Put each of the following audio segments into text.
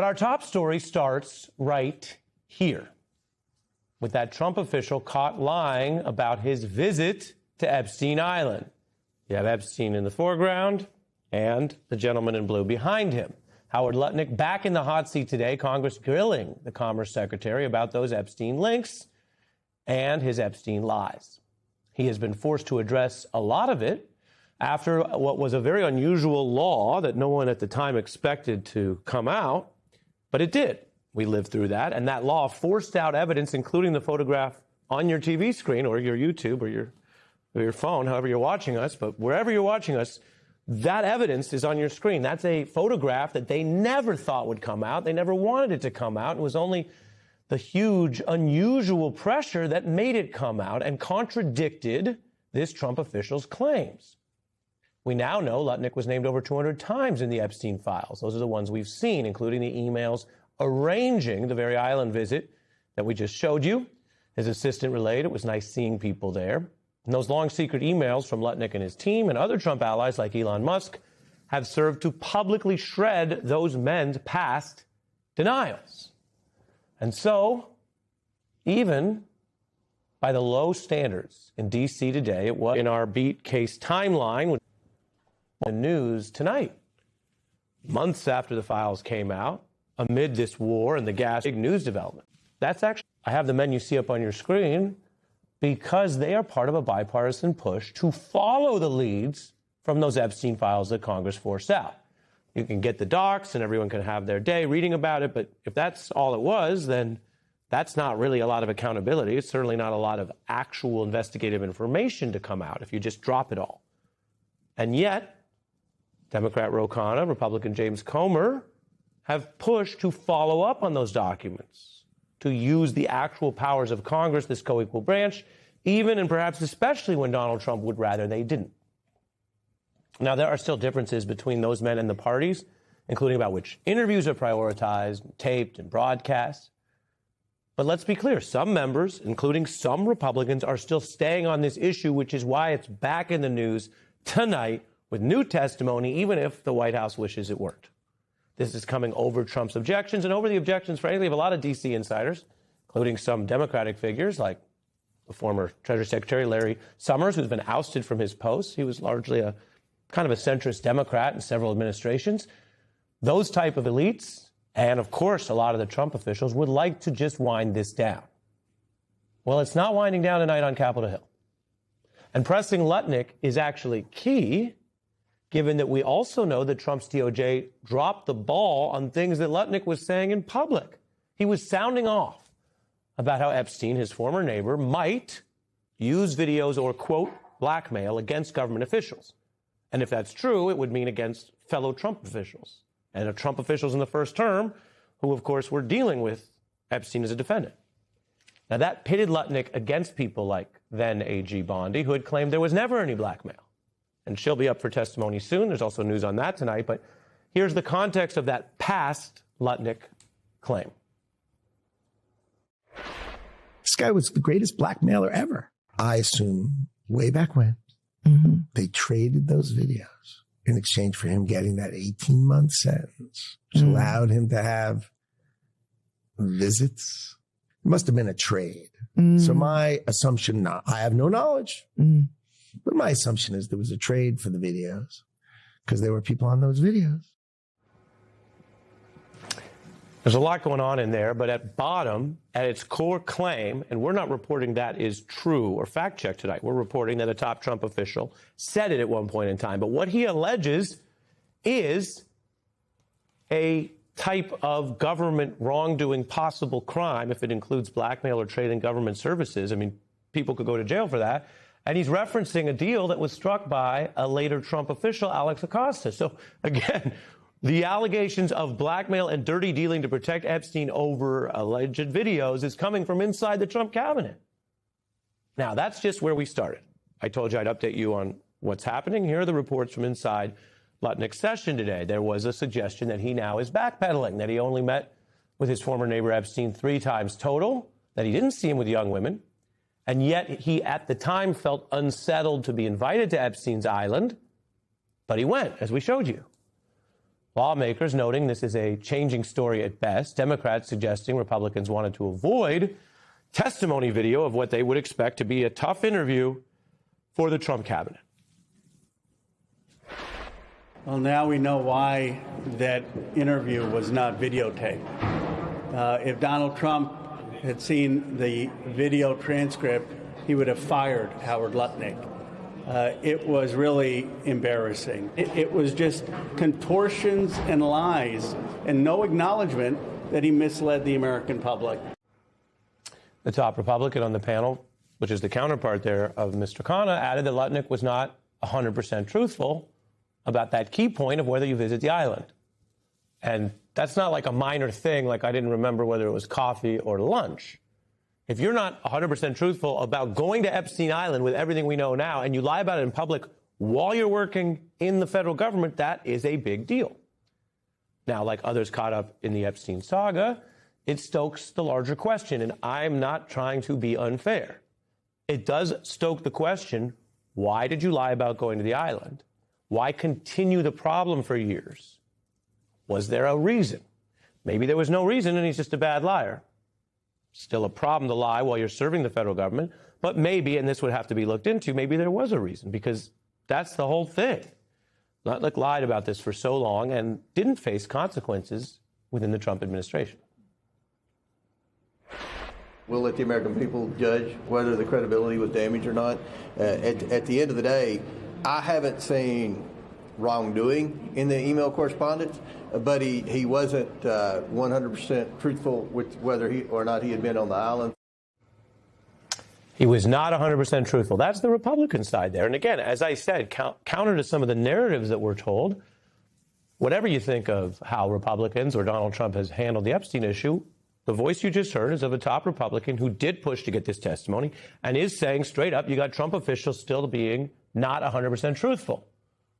But our top story starts right here with that Trump official caught lying about his visit to Epstein Island. You have Epstein in the foreground and the gentleman in blue behind him. Howard Lutnick back in the hot seat today, Congress grilling the Commerce Secretary about those Epstein links and his Epstein lies. He has been forced to address a lot of it after what was a very unusual law that no one at the time expected to come out, but it did. We lived through that, and that law forced out evidence, including the photograph on your TV screen or your YouTube or your phone, however you're watching us, but wherever you're watching us, that evidence is on your screen. That's a photograph that they never thought would come out. They never wanted it to come out. It was only the huge, unusual pressure that made it come out and contradicted this Trump official's claims. We now know Lutnick was named over 200 times in the Epstein files. Those are the ones we've seen, including the emails arranging the very island visit that we just showed you. His assistant relayed it was nice seeing people there. And those long secret emails from Lutnick and his team and other Trump allies like Elon Musk have served to publicly shred those men's past denials. And so, even by the low standards in D.C. today, it was in our beat case timeline, the news tonight, months after the files came out, amid this war and the big news development. That's actually, I have the men you see up on your screen because they are part of a bipartisan push to follow the leads from those Epstein files that Congress forced out. You can get the docs and everyone can have their day reading about it, but if that's all it was, then that's not really a lot of accountability. It's certainly not a lot of actual investigative information to come out if you just drop it all. And yet, Democrat Ro Khanna, Republican James Comer have pushed to follow up on those documents, to use the actual powers of Congress, this co-equal branch, even and perhaps especially when Donald Trump would rather they didn't. Now, there are still differences between those men and the parties, including about which interviews are prioritized, taped, and broadcast. But let's be clear, some members, including some Republicans, are still staying on this issue, which is why it's back in the news tonight with new testimony, even if the White House wishes it weren't. This is coming over Trump's objections and over the objections, frankly, of a lot of D.C. insiders, including some Democratic figures like the former Treasury Secretary Larry Summers, who's been ousted from his post. He was largely a kind of a centrist Democrat in several administrations. Those type of elites, and of course a lot of the Trump officials, would like to just wind this down. Well, it's not winding down tonight on Capitol Hill. And pressing Lutnick is actually key, given that we also know that Trump's DOJ dropped the ball on things that Lutnick was saying in public. He was sounding off about how Epstein, his former neighbor, might use videos or, quote, blackmail against government officials. And if that's true, it would mean against fellow Trump officials and Trump officials in the first term, who, of course, were dealing with Epstein as a defendant. Now, that pitted Lutnick against people like then AG Bondi, who had claimed there was never any blackmail. And she'll be up for testimony soon. There's also news on that tonight. But here's the context of that past Lutnick claim. This guy was the greatest blackmailer ever. I assume way back when they traded those videos in exchange for him getting that 18-month sentence, which allowed him to have visits. It must have been a trade. So my assumption, I have no knowledge, but my assumption is there was a trade for the videos because there were people on those videos. There's a lot going on in there, but at bottom, at its core claim, and we're not reporting that is true or fact-checked tonight. We're reporting that a top Trump official said it at one point in time. But what he alleges is a type of government wrongdoing, possible crime, if it includes blackmail or trade in government services. I mean, people could go to jail for that. And he's referencing a deal that was struck by a later Trump official, Alex Acosta. So, again, the allegations of blackmail and dirty dealing to protect Epstein over alleged videos is coming from inside the Trump cabinet. Now, that's just where we started. I told you I'd update you on what's happening. Here are the reports from inside Lutnick's session today. There was a suggestion that he now is backpedaling, that he only met with his former neighbor Epstein 3 times total, that he didn't see him with young women, and yet he at the time felt unsettled to be invited to Epstein's island, but he went, as we showed you. Lawmakers noting this is a changing story at best. Democrats suggesting Republicans wanted to avoid testimony video of what they would expect to be a tough interview for the Trump cabinet. Well, now we know why that interview was not videotaped. If Donald Trump had seen the video transcript, he would have fired Howard Lutnick. It was really embarrassing. It was just contortions and lies and no acknowledgement that he misled the American public. The top Republican on the panel, which is the counterpart there of Mr. Khanna, added that Lutnick was not 100% truthful about that key point of whether you visit the island. And that's not like a minor thing, like I didn't remember whether it was coffee or lunch. If you're not 100% truthful about going to Epstein Island with everything we know now, and you lie about it in public while you're working in the federal government, that is a big deal. Now, like others caught up in the Epstein saga, it stokes the larger question, and I'm not trying to be unfair. It does stoke the question, why did you lie about going to the island? Why continue the problem for years? Was there a reason? Maybe there was no reason and he's just a bad liar. Still a problem to lie while you're serving the federal government, but maybe, and this would have to be looked into, maybe there was a reason, because that's the whole thing. Lutnick lied about this for so long and didn't face consequences within the Trump administration. We'll let the American people judge whether the credibility was damaged or not. At the end of the day, I haven't seen wrongdoing in the email correspondence, but he wasn't 100% truthful with whether he or not he had been on the island. He was not 100% truthful. That's the Republican side there. And again, as I said, counter to some of the narratives that we're told, whatever you think of how Republicans or Donald Trump has handled the Epstein issue, the voice you just heard is of a top Republican who did push to get this testimony and is saying straight up, you got Trump officials still being not 100% truthful,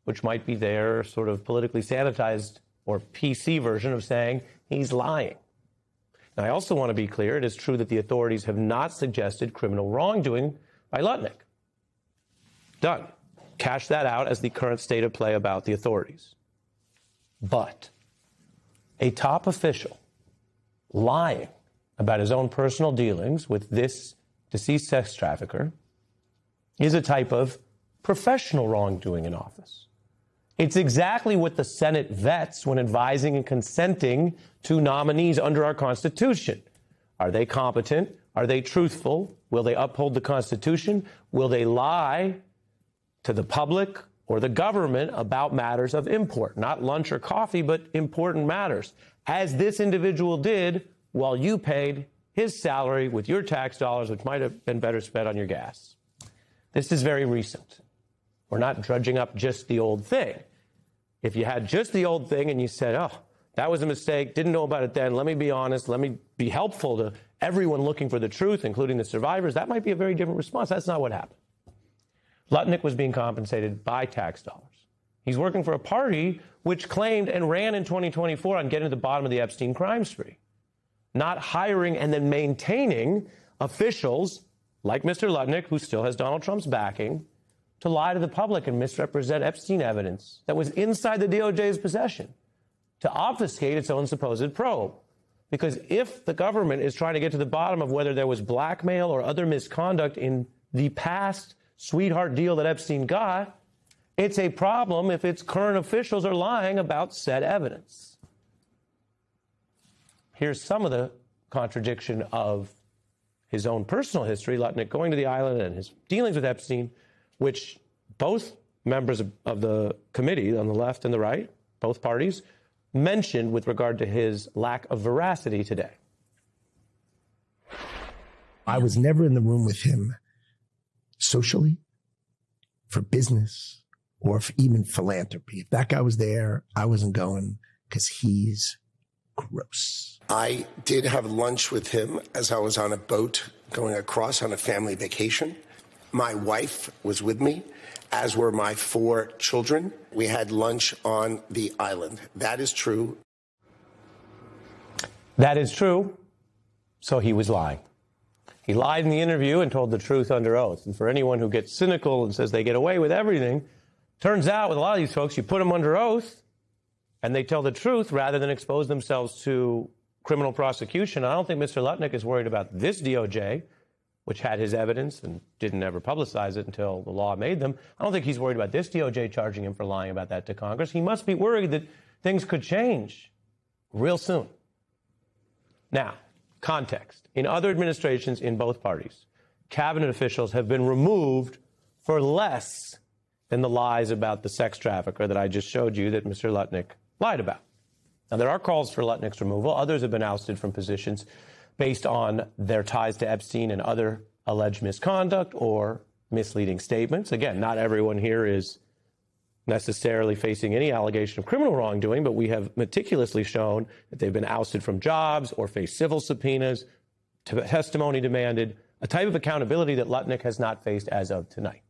which might be their sort of politically sanitized or PC version of saying he's lying. Now, I also want to be clear, it is true that the authorities have not suggested criminal wrongdoing by Lutnick. Done. Cash that out as the current state of play about the authorities. But a top official lying about his own personal dealings with this deceased sex trafficker is a type of professional wrongdoing in office. It's exactly what the Senate vets when advising and consenting to nominees under our Constitution. Are they competent? Are they truthful? Will they uphold the Constitution? Will they lie to the public or the government about matters of import? Not lunch or coffee, but important matters, as this individual did while you paid his salary with your tax dollars, which might have been better spent on your gas. This is very recent. We're not drudging up just the old thing. If you had just the old thing and you said, oh, that was a mistake, didn't know about it then, let me be honest, let me be helpful to everyone looking for the truth, including the survivors, that might be a very different response. That's not what happened. Lutnick was being compensated by tax dollars. He's working for a party which claimed and ran in 2024 on getting to the bottom of the Epstein crime spree, not hiring and then maintaining officials like Mr. Lutnick, who still has Donald Trump's backing, to lie to the public and misrepresent Epstein evidence that was inside the DOJ's possession to obfuscate its own supposed probe. Because if the government is trying to get to the bottom of whether there was blackmail or other misconduct in the past sweetheart deal that Epstein got, it's a problem if its current officials are lying about said evidence. Here's some of the contradiction of his own personal history, Lutnick going to the island and his dealings with Epstein, which both members of the committee on the left and the right, both parties, mentioned with regard to his lack of veracity today. I was never in the room with him socially, for business, or for even philanthropy. If that guy was there, I wasn't going because he's gross. I did have lunch with him as I was on a boat going across on a family vacation. My wife was with me, as were my 4 children. We had lunch on the island. That is true. That is true. So he was lying. He lied in the interview and told the truth under oath. And for anyone who gets cynical and says they get away with everything, turns out with a lot of these folks, you put them under oath, and they tell the truth rather than expose themselves to criminal prosecution. I don't think Mr. Lutnick is worried about this DOJ, which had his evidence and didn't ever publicize it until the law made them. I don't think he's worried about this DOJ charging him for lying about that to Congress. He must be worried that things could change real soon. Now, context. In other administrations in both parties, cabinet officials have been removed for less than the lies about the sex trafficker that I just showed you that Mr. Lutnick lied about. Now, there are calls for Lutnick's removal. Others have been ousted from positions based on their ties to Epstein and other alleged misconduct or misleading statements. Again, not everyone here is necessarily facing any allegation of criminal wrongdoing, but we have meticulously shown that they've been ousted from jobs or faced civil subpoenas, testimony demanded, a type of accountability that Lutnick has not faced as of tonight.